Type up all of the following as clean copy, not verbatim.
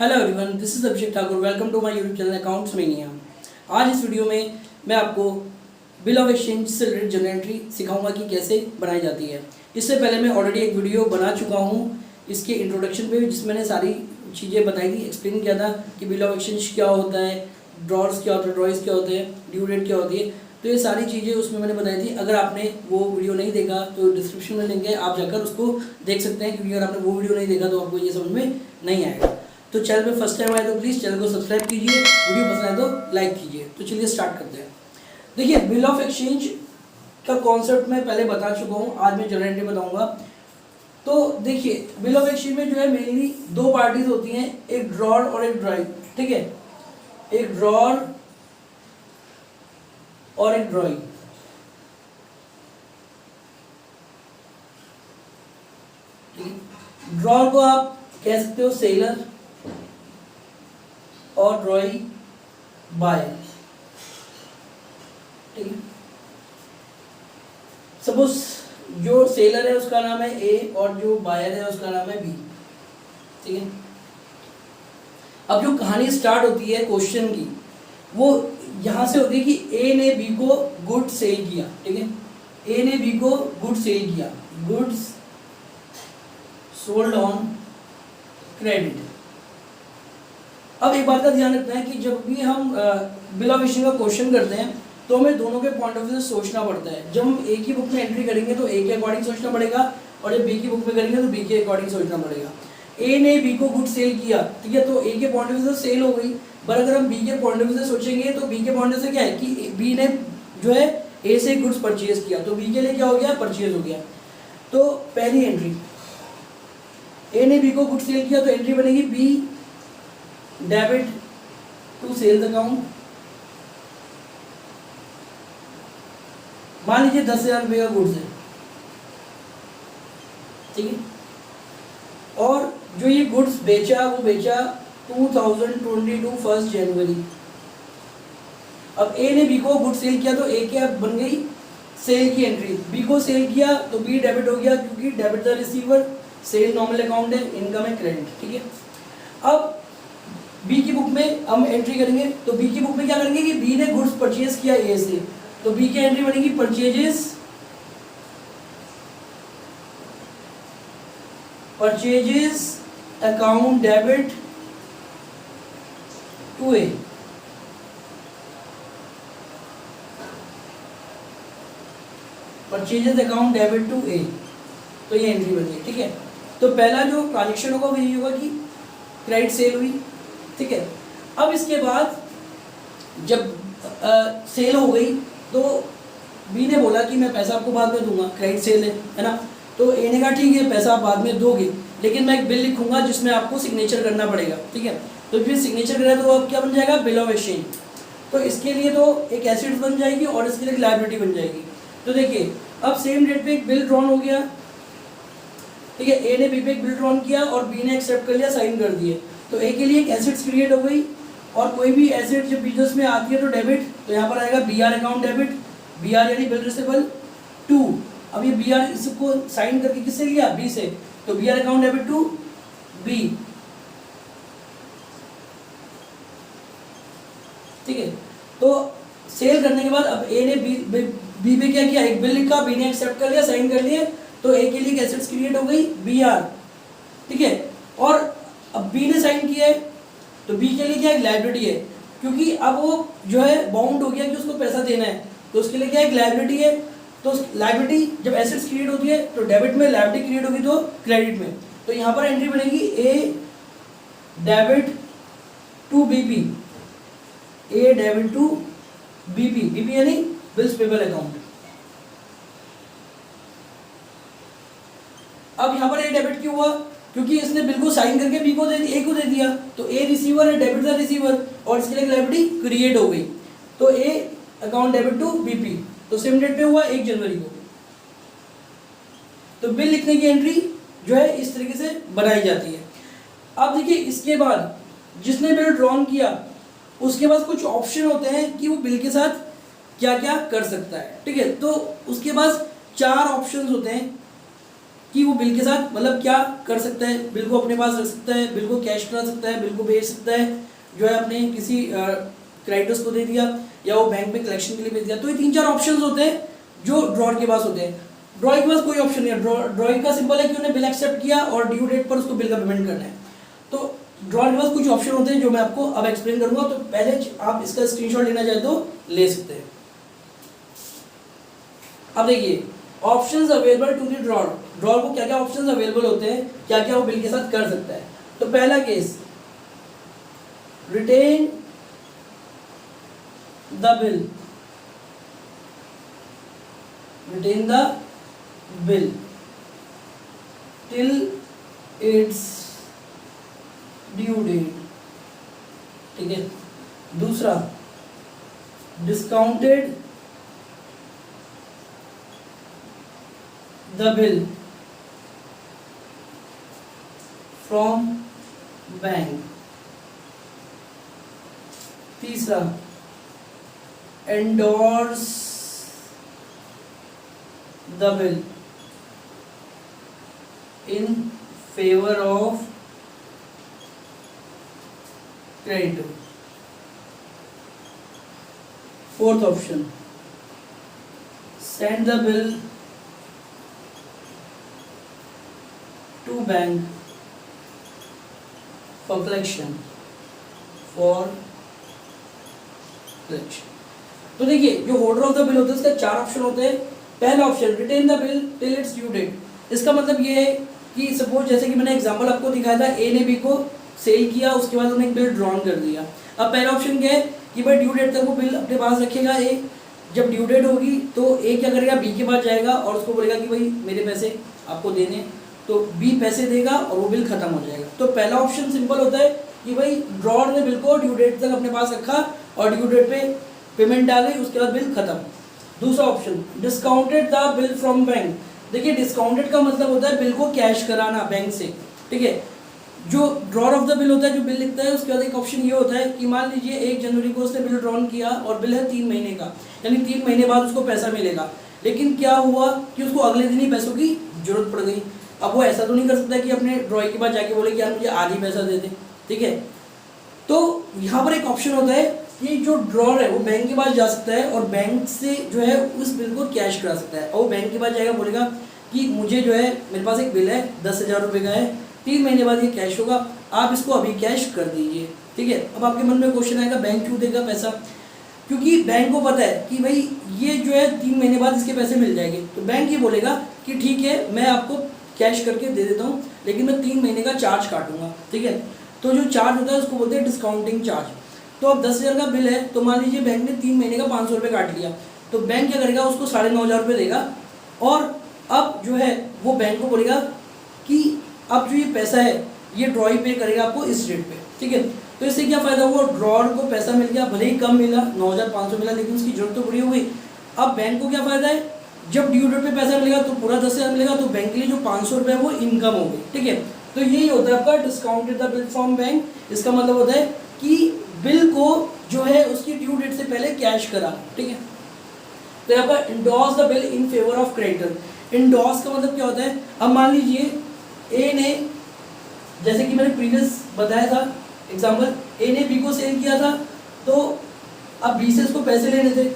Hello everyone, this is Abhishek Thakur. Welcome to my YouTube channel accounts mania. आज इस video में मैं आपको बिल ऑफ एक्सचेंज से रिलेटेड जर्नल एंट्री सिखाऊंगा कि कैसे बनाई जाती है। इससे पहले मैं ऑलरेडी एक वीडियो बना चुका हूँ इसके इंट्रोडक्शन पे, जिसमें मैंने सारी चीज़ें बताई थी, एक्सप्लेन किया था कि बिल ऑफ एक्सचेंज क्या होता है, ड्रॉर्स क्या होता है, ड्रॉइज क्या होते हैं, ड्यू डेट क्या होती है। तो ये सारी चीज़ें उसमें मैंने बताई थी। अगर आपने वो वीडियो नहीं देखा तो डिस्क्रिप्शन में लिंक है, आप जाकर उसको देख सकते हैं, क्योंकि अगर आपने वो वीडियो नहीं देखा तो आपको ये समझ में नहीं आएगा। तो चैनल पे फर्स्ट टाइम आए तो प्लीज़ चैनल को सब्सक्राइब कीजिए, वीडियो पसंद आए तो लाइक कीजिए। तो चलिए स्टार्ट करते हैं। देखिए, बिल ऑफ एक्सचेंज का कॉन्सेप्ट मैं पहले बता चुका हूँ, आज मैं जर्नल एंट्री बताऊंगा। तो देखिए, बिल ऑफ एक्सचेंज में जो है मेनली दो पार्टीज होती हैं, एक ड्रॉर और एक ड्राइव। ठीक है, एक ड्रॉर और एक ड्राइव। ड्रॉर को आप कह सकते हो सेलर और ड्रॉई बायर। ठीक है, सपोज जो सेलर है उसका नाम है ए और जो बायर है उसका नाम है बी। ठीक है, अब जो कहानी स्टार्ट होती है क्वेश्चन की, वो यहां से होती है कि ए ने बी को गुड सेल किया। ठीक है, ए ने बी को गुड सेल किया, गुड्स सोल्ड ऑन क्रेडिट। अब एक बात का ध्यान रखना है कि जब भी हम बिल ऑफ एक्सचेंज का क्वेश्चन करते हैं तो हमें दोनों के पॉइंट ऑफ व्यू से सोचना पड़ता है। जब हम ए की बुक में एंट्री करेंगे तो ए के अकॉर्डिंग सोचना पड़ेगा, और जब बी की बुक में करेंगे तो बी के अकॉर्डिंग सोचना पड़ेगा। ए ने बी को गुड सेल किया, ठीक है, तो ए के पॉइंट ऑफ व्यू से सेल हो गई। पर अगर हम बी के पॉइंट ऑफ व्यू से सोचेंगे तो बी के पॉइंट ऑफ व्यू से क्या है कि बी ने जो है ए से गुड्स परचेज किया, तो बी के लिए क्या हो गया, परचेज हो गया। तो पहली एंट्री, ए ने बी को गुड सेल किया, तो एंट्री बनेगी B debit to sales account. मान लीजिए 10,000 रुपये का गुड्स है। ठीक है, और जो ये गुड्स बेचा वो बेचा 2022 1 जनवरी। अब ए ने बी को गुड सेल किया तो ए के अब बन गई सेल की एंट्री। बी को सेल किया तो बी डेबिट हो गया, क्योंकि debit the receiver, sale normal account है, इनकम है क्रेडिट। ठीक है, अब बी की बुक में हम एंट्री करेंगे तो बी की बुक में क्या करेंगे कि बी ने गुड्स परचेज किया ए से, तो बी की एंट्री बनेगी purchases account debit to A. Purchases account debit to A, तो ये एंट्री बन गई। ठीक है, तो पहला जो ट्रांजेक्शन होगा वो यही होगा कि क्रेडिट सेल हुई। ठीक है, अब इसके बाद जब सेल हो गई तो बी ने बोला कि मैं पैसा आपको बाद में दूंगा, क्रेडिट सेल है ना। तो ए ने कहा ठीक है, पैसा आप बाद में दोगे, लेकिन मैं एक बिल लिखूंगा जिसमें आपको सिग्नेचर करना पड़ेगा। ठीक है, तो फिर सिग्नेचर करें तो अब क्या बन जाएगा, बिल ऑफ एक्सचेंज। तो इसके लिए तो एक एसेट बन जाएगी और इसके लिए एक लायबिलिटी बन जाएगी। तो देखिए, अब सेम डेट पे एक बिल ड्रॉन हो गया। ठीक है, ए ने बी पे एक बिल ड्रॉन किया और बी ने एक्सेप्ट कर लिया, साइन कर दिए, तो ए के लिए एक एसेट्स क्रिएट हो गई। और कोई भी एसेट जब बिजनेस में आती है तो डेबिट, तो यहाँ पर आएगा B R account debit, B R यानी बिल रिसीवेबल टू। अब ये बी आर इसको साइन करके किससे लिया, बी से, तो B R account debit to B. ठीक है, तो सेल करने के बाद अब ए ने बी पे क्या किया, एक बिल लिखा, बी ने एक्सेप्ट कर लिया, साइन कर लिए, तो ए के लिए एक एसेट्स क्रिएट हो गई बी आर। ठीक है, और अब बी ने साइन किया है तो बी के लिए क्या, एक लायबिलिटी है, क्योंकि अब वो जो है बाउंड हो गया कि उसको पैसा देना है, तो उसके लिए क्या, एक लायबिलिटी है। तो लायबिलिटी जब एसेट्स क्रिएट होती है तो डेबिट में, लायबिलिटी क्रिएट होगी तो क्रेडिट में। तो यहाँ पर एंट्री बनेगी A debit to BP, A debit to BP, BP यानी बिल्स पेबल अकाउंट। अब यहाँ पर ए डेबिट क्यों हुआ, क्योंकि इसने बिल को साइन करके बी को दे दिया, ए को दे दिया, तो ए रिसीवर है, डेबिट द रिसीवर, और इसके लिए लायबिलिटी क्रिएट हो गई, तो A account debit to BP. तो सेम डेट पे हुआ 1 जनवरी को। तो बिल लिखने की एंट्री जो है इस तरीके से बनाई जाती है। अब देखिए, इसके बाद जिसने बिल ड्रॉन किया उसके पास कुछ ऑप्शन होते हैं कि वो बिल के साथ क्या क्या कर सकता है। ठीक है, तो उसके पास 4 ऑप्शंस होते हैं। कि वो बिल के साथ मतलब क्या कर सकता है, बिल को अपने पास रख सकता है, बिल को कैश करा सकता है, बिल को भेज सकता है, जो है अपने किसी क्रेडिटर्स को दे दिया, या वो बैंक में कलेक्शन के लिए भेज दिया। तो ये 3-4 ऑप्शंस होते हैं जो ड्रॉअर के पास होते हैं। ड्रॉअर के पास कोई ऑप्शन नहीं है। ड्रॉअर का सिंपल है कि उन्हें बिल एक्सेप्ट किया और ड्यू डेट पर उसको बिल का पेमेंट करना है। तो ड्रॉअर के पास कुछ ऑप्शन होते हैं जो मैं आपको अब एक्सप्लेन करूंगा। तो पहले आप इसका स्क्रीनशॉट लेना चाहे तो ले सकते हैं। अब देखिए options available to the drawer. Drawer को क्या क्या ऑप्शंस अवेलेबल होते हैं, क्या क्या वो बिल के साथ कर सकता है। तो पहला case, retain the bill, retain the bill till its due date, ठीक है। दूसरा, discounted the bill from bank। तीसरा, endorse the bill in favor of creditor। Fourth option, send the bill to bank for collection, for collection। तो देखिए जो holder of the bill होता है इसका 4 ऑप्शन होते हैं। पहला option, retain the bill till its due date. इसका मतलब ये है कि सपोज जैसे कि मैंने एग्जांपल आपको दिखाया था, ए ने बी को सेल किया, उसके बाद उन्होंने एक बिल ड्रॉन कर दिया। अब पहला ऑप्शन क्या है कि भाई ड्यू डेट तक वो बिल अपने पास रखेगा ए। जब ड्यू डेट होगी तो ए क्या करेगा, बी के पास जाएगा और उसको बोलेगा कि भाई मेरे पैसे आपको देने, तो बी पैसे देगा और वो बिल खत्म हो जाएगा। तो पहला ऑप्शन सिंपल होता है कि भाई ड्रॉअर ने बिल को ड्यू डेट तक अपने पास रखा और ड्यू डेट पे पेमेंट आ गई, उसके बाद बिल खत्म। दूसरा option, discounted the bill from bank. देखिए डिस्काउंटेड का मतलब होता है बिल को कैश कराना बैंक से, ठीक है। जो ड्रॉअर ऑफ द बिल होता है, जो बिल लिखता है, उसके बाद एक ऑप्शन ये होता है कि मान लीजिए 1 जनवरी को उसने बिल ड्रॉन किया और बिल है 3 महीने का, यानी 3 महीने बाद उसको पैसा मिलेगा। लेकिन क्या हुआ कि उसको अगले दिन ही पैसों की जरूरत पड़ गई। अब वो ऐसा तो नहीं कर सकता कि अपने ड्रॉअर के पास जाके बोले कि यार मुझे आज ही पैसा दे दे, ठीक है। तो यहाँ पर एक ऑप्शन होता है कि जो ड्रॉअर है वो बैंक के पास जा सकता है और बैंक से जो है उस बिल को कैश करा सकता है। और वो बैंक के पास जाएगा, बोलेगा कि मुझे जो है मेरे पास एक बिल है 10,000 रुपये का है, 3 महीने बाद ये कैश होगा, आप इसको अभी कैश कर दीजिए, ठीक है। अब आपके मन में क्वेश्चन आएगा बैंक क्यों देगा पैसा, क्योंकि बैंक को पता है कि भाई ये जो है 3 महीने बाद इसके पैसे मिल जाएंगे। तो बैंक ये बोलेगा कि ठीक है मैं आपको कैश करके दे देता हूँ, लेकिन मैं 3 महीने का चार्ज काटूंगा, ठीक है। तो जो चार्ज होता है उसको बोलते हैं डिस्काउंटिंग चार्ज। तो अब 10,000 का बिल है, तो मान लीजिए बैंक ने 3 महीने का 500 रुपये काट लिया, तो बैंक क्या करेगा, उसको 9,500 रुपये देगा और अब जो है वो बैंक को बोलेगा कि अब जो ये पैसा है ये ड्रॉई पे करेगा आपको इस डेट पे, ठीक है। तो इससे क्या फ़ायदा हुआ, ड्रॉअर को पैसा मिल गया, भले ही कम मिला 9,500 मिला, लेकिन उसकी जरूरत तो पूरी हो गई। अब बैंक को क्या फ़ायदा है, जब ड्यू डेट पे पैसा मिलेगा तो पूरा 10,000 मिलेगा, तो बैंक के लिए जो 500 रुपये है वो इनकम हो गई, ठीक है। तो यही होता है आपका discounted the bill from bank. इसका मतलब होता है कि बिल को जो है उसकी ड्यू डेट से पहले कैश करा, ठीक है। तो यहाँ पर endorse the bill in favour of creditor. Endorse का मतलब क्या होता है, अब मान लीजिए ए ने, जैसे कि मैंने प्रीवियस बताया था एग्जाम्पल, ए ने बी को सेल किया था, तो अब बी से उसको पैसे लेने थे।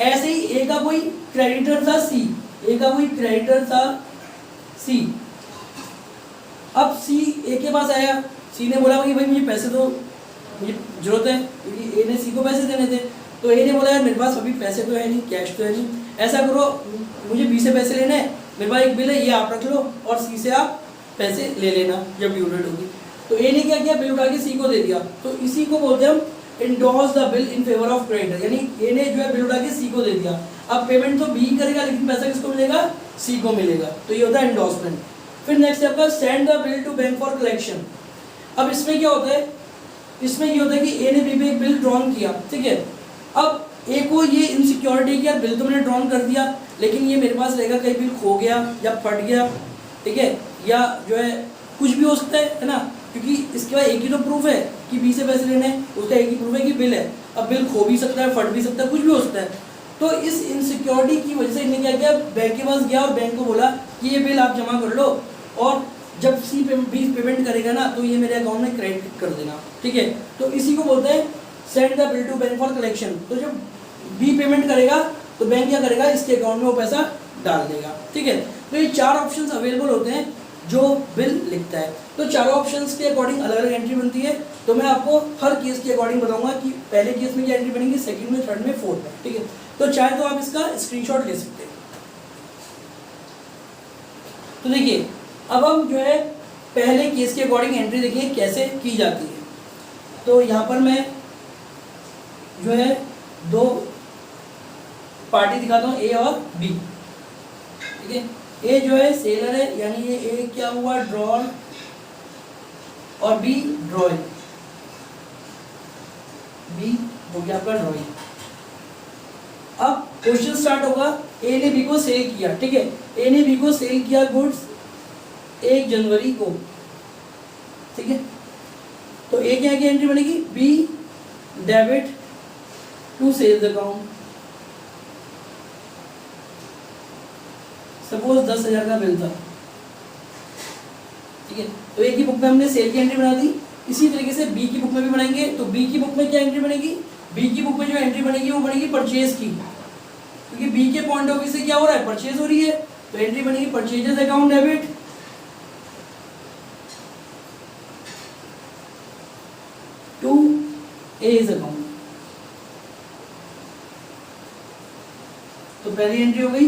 ऐसे ही ए का कोई क्रेडिटर था सी, ए का कोई क्रेडिटर था सी। अब सी ए के पास आया, सी ने बोला कि भाई मुझे पैसे दो, मुझे जरूरत है, क्योंकि ए ने सी को पैसे देने थे। तो ए ने बोला यार मेरे पास अभी पैसे तो है नहीं, कैश तो है नहीं, ऐसा करो मुझे बी से पैसे लेने हैं, मेरे पास एक बिल है ये आप रख लो और सी से आप पैसे ले लेना जब ड्यू डेट होगी। तो ए ने क्या किया, बिल उठा के सी को दे दिया। तो इसी को बोलते हैं हम endorse the bill in favour of creditor, यानी ए ने जो है बिल उठा के सी को दे दिया। अब पेमेंट तो बी करेगा लेकिन पैसा किसको मिलेगा, सी को मिलेगा। तो ये होता है इंडोर्समेंट। फिर नेक्स्ट है आपका send the bill to bank for collection. अब इसमें क्या होता है, इसमें ये होता है कि ए ने बी पे एक बिल ड्रॉन किया, ठीक है। अब ए को ये इनसिक्योरिटी कि यार बिल तो मैंने ड्रॉन कर दिया, लेकिन ये मेरे पास रहेगा, कहीं बिल खो गया या फट गया, ठीक है, या जो है कुछ भी हो सकता है ना, क्योंकि इसके बाद एक ही तो प्रूफ है कि बी से पैसे लेने हैं, उसका एक ही प्रूफ है कि बिल है। अब बिल खो भी सकता है, फट भी सकता है, कुछ भी हो सकता है। तो इस इनसिक्योरिटी की वजह से इन्हें क्या किया, बैंक के पास गया और बैंक को बोला कि ये बिल आप जमा कर लो और जब बी पेमेंट करेगा ना तो ये मेरे अकाउंट में क्रेडिट कर देना, ठीक है। तो इसी को बोलते हैं send the bill to bank for collection. तो जब बी पेमेंट करेगा तो बैंक क्या करेगा, इसके अकाउंट में वो पैसा डाल देगा, ठीक है। तो ये 4 ऑप्शंस अवेलेबल होते हैं जो बिल लिखता है। तो चारों ऑप्शंस के अकॉर्डिंग अलग अलग एंट्री बनती है। तो मैं आपको हर केस के अकॉर्डिंग बताऊंगा कि पहले केस में क्या एंट्री बनेगी, सेकंड में, थर्ड में, फोर्थ में, ठीक है। तो चाहे तो आप इसका स्क्रीनशॉट ले सकते हैं। तो देखिए अब हम जो है पहले केस के अकॉर्डिंग एंट्री देखिए कैसे की जाती है। तो यहाँ पर मैं जो है 2 पार्टी दिखाता हूँ, ए और बी, ठीक है। ए जो है सेलर है, यानी ये ए क्या हुआ, ड्रॉन, और बी ड्रॉइंग, बी हो गया आपका ड्रॉइंग। अब क्वेश्चन स्टार्ट होगा, ए ने बी को सेल किया, ठीक है। ए ने बी को सेल किया गुड्स 1 जनवरी को, ठीक है। तो ए क्या की एंट्री बनेगी, B debit to sales account. Suppose 10,000 का बिल था, ठीक है। तो ए की बुक में हमने सेल की एंट्री बना दी। इसी तरीके से बी की बुक में भी बनाएंगे। तो बी की बुक में क्या एंट्री बनेगी, बी की बुक में जो एंट्री बनेगी वो बनेगी परचेज की, क्योंकि बी के पॉइंट ऑफ व्यू से क्या हो रहा है, परचेज हो रही है। तो एंट्री बनेगी purchases account debit to A's account. तो पहली एंट्री हो गई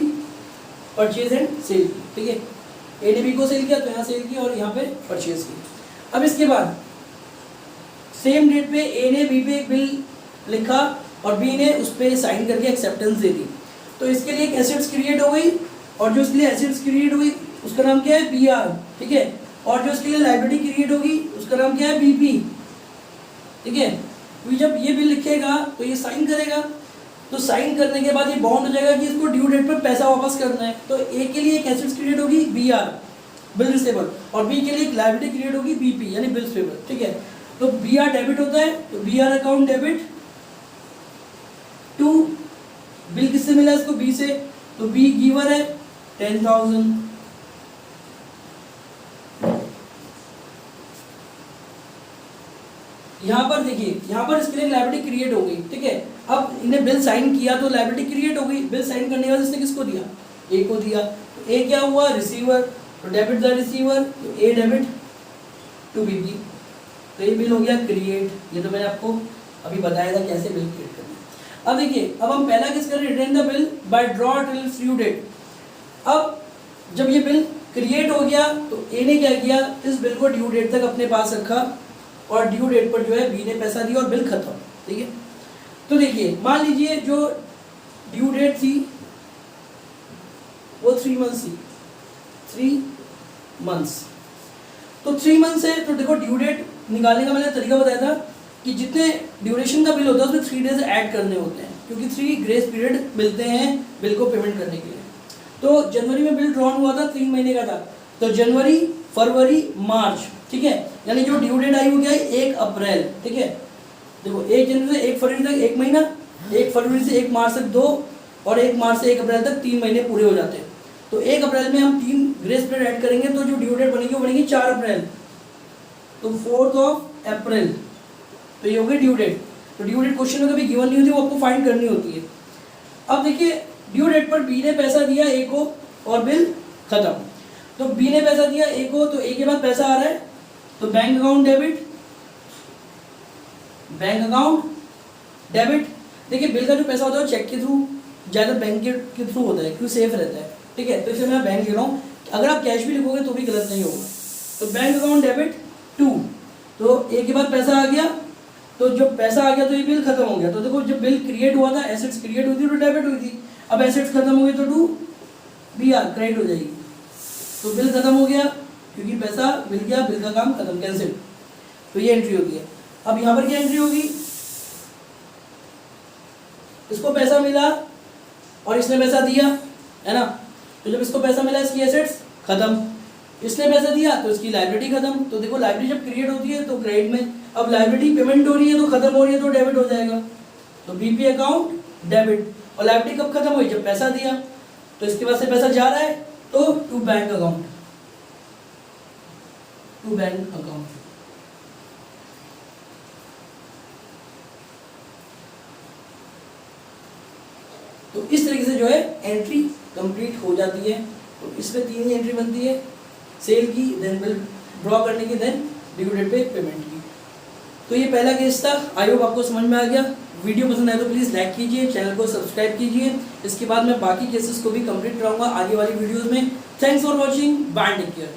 परचेज एंड सेल, ठीक है। ए ने बी को सेल किया तो यहाँ सेल किया और यहाँ पे परचेज की। अब इसके बाद सेम डेट पे ए ने बी पे एक बिल लिखा और बी ने उस पर साइन करके एक्सेप्टेंस दे दी। तो इसके लिए एक एसेट्स क्रिएट हो गई, और जो इसके लिए एसेट्स क्रिएट हुई उसका नाम क्या है, बी आर, ठीक है। और जो इसके लिए लाइबिलिटी क्रिएट होगी उसका नाम क्या है, बी पी, ठीक है। तो जब ये बिल लिखेगा तो ये साइन करेगा। तो साइन करने के बाद ये बाउंड हो जाएगा कि इसको ड्यू डेट पर पैसा वापस करना है। तो ए के लिए एक एसेट्स क्रिएट होगी बी आर, बिल रिसेबल, और बी के लिए एक लायबिलिटी क्रिएट होगी बी पी, यानी बिल्स पेबल, ठीक है। तो बी आर डेबिट होता है, तो B R account debit to, bill किससे मिला इसको, बी से, तो बी गिवर है 10,000, यहाँ पर देखिए, यहाँ पर इसके लिए लायबिलिटी क्रिएट हो गई, ठीक है। अब इन्हें बिल साइन किया तो लायबिलिटी क्रिएट हो गई। बिल साइन करने के बाद इसने किसको दिया, ए को दिया। तो ए क्या हुआ, रिसीवर, तो डेबिट द रिसीवर, तो ए डेबिट टू बी पी। तो ये बिल हो गया क्रिएट। ये तो मैंने आपको अभी बताया था कैसे बिल क्रिएट करना है। अब देखिए, अब हम पहला किस करें, return the bill by draw till due date. अब जब ये बिल क्रिएट हो गया तो ए ने क्या किया, इस बिल को ड्यू डेट तक अपने पास रखा और ड्यू डेट पर जो है बी ने पैसा दिया और बिल खत्म, ठीक है। तो देखिए मान लीजिए जो ड्यू डेट थी वो 3 मंथ्स थी, 3 मंथ्स। तो 3 मंथ्स है, तो देखो ड्यू डेट निकालने का मैंने तरीका बताया था कि जितने ड्यूरेशन का बिल होता है उसमें 3 डेज ऐड करने होते हैं, क्योंकि 3 ग्रेस पीरियड मिलते हैं बिल को पेमेंट करने के लिए। तो जनवरी में बिल ड्रॉन हुआ था, 3 महीने का था, तो जनवरी, फरवरी, मार्च, ठीक है। यानी जो ड्यू डेट आई वो क्या है, 1 अप्रैल, ठीक है। देखो 1 जनवरी से 1 फरवरी तक 1 महीना, 1 फरवरी से 1 मार्च तक 2, और 1 मार्च से 1 अप्रैल तक 3 महीने पूरे हो जाते हैं। तो 1 अप्रैल में हम 3 ग्रेस पीरियड ऐड करेंगे तो जो ड्यू डेट बनेगी वो बनेगी 4 अप्रैल, तो 4 अप्रैल। तो ये हो गई ड्यू डेट। तो ड्यू डेट क्वेश्चन में कभी गिवन नहीं होती, वो आपको फाइंड करनी होती है। अब देखिए ड्यू डेट पर बी ने पैसा दिया ए को और बिल खत्म। तो बी ने पैसा दिया ए को, तो ए के बाद पैसा आ रहा है, तो bank account debit, bank account debit. देखिए बिल का जो पैसा होता है वो चेक के थ्रू, ज़्यादा बैंक के थ्रू होता है क्योंकि सेफ रहता है, ठीक है। तो इसे मैं बैंक लिख रहा हूँ, अगर आप कैश भी लिखोगे तो भी गलत नहीं होगा। तो बैंक अकाउंट डेबिट टू, तो ए के बाद पैसा आ गया, तो जब पैसा आ गया तो ये बिल खत्म हो गया। तो देखो जब बिल क्रिएट हुआ था एसेट्स क्रिएट हुई थी तो डेबिट हुई थी, अब एसेट्स खत्म हो गई तो टू बी आर क्रेडिट हो जाएगी। तो बिल खत्म हो गया क्योंकि पैसा मिल गया, बिल का काम खत्म, कैंसिल। तो ये एंट्री होती है। अब यहाँ पर क्या एंट्री होगी, इसको पैसा मिला और इसने पैसा दिया, है ना। तो जब इसको पैसा मिला इसकी एसेट्स खत्म, इसने पैसा दिया तो इसकी लायबिलिटी खत्म। तो देखो लायबिलिटी जब क्रिएट होती है तो क्रेडिट में, अब लायबिलिटी पेमेंट हो रही है तो खत्म हो रही है तो डेबिट हो जाएगा। तो बीपी अकाउंट डेबिट, और लायबिलिटी कब खत्म हुई, जब पैसा दिया। तो इसके पास से पैसा जा रहा है तो to bank account, to bank account. तो इस तरीके से जो है एंट्री कंप्लीट हो जाती है। तो इसमें 3 ही एंट्री बनती है, सेल की, देन बिल ड्रॉ करने की, देन ड्यू डेट पे पेमेंट की। तो ये पहला केस था। आई होप आपको समझ में आ गया। वीडियो पसंद आए तो प्लीज़ लाइक कीजिए, चैनल को सब्सक्राइब कीजिए। इसके बाद मैं बाकी केसेस को भी कंप्लीट कराऊंगा आगे वाली वीडियोस में। Thanks for watching, bye, take care.